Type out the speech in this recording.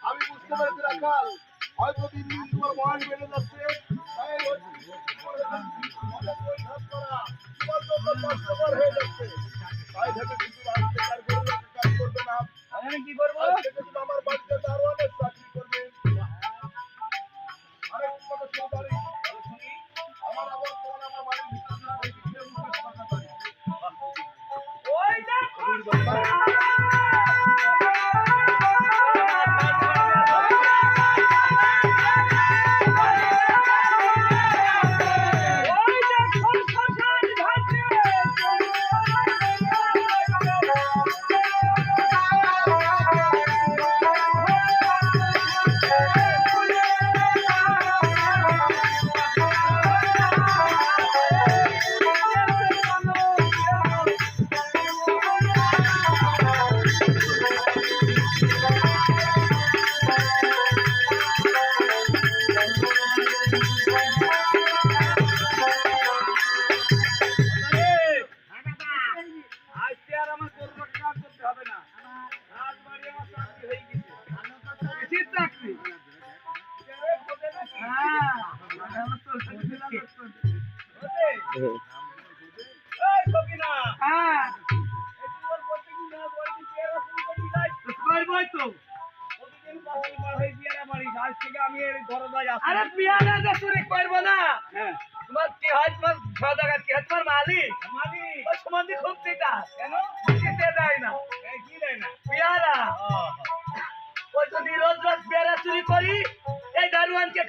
আমি বুঝতে পারছি রাখাল হয়তো দিন দিন তোমার বয়স বেড়ে যাচ্ছে হয়ে যাচ্ছে তাই ভেবে কিন্তু কাজ করবে না। কি করবো আমার বাচ্চা আরো অনেক চাকরি করবে। আরেক কথা শুনতে আমার আবার তোমার আমার বাড়ির খুব চিটা কেন দেয় না কি দেয় না পেয়ারা ওই যদি রোজ রোজ পেয়ারা চুরি করি এই দারুয়ানকে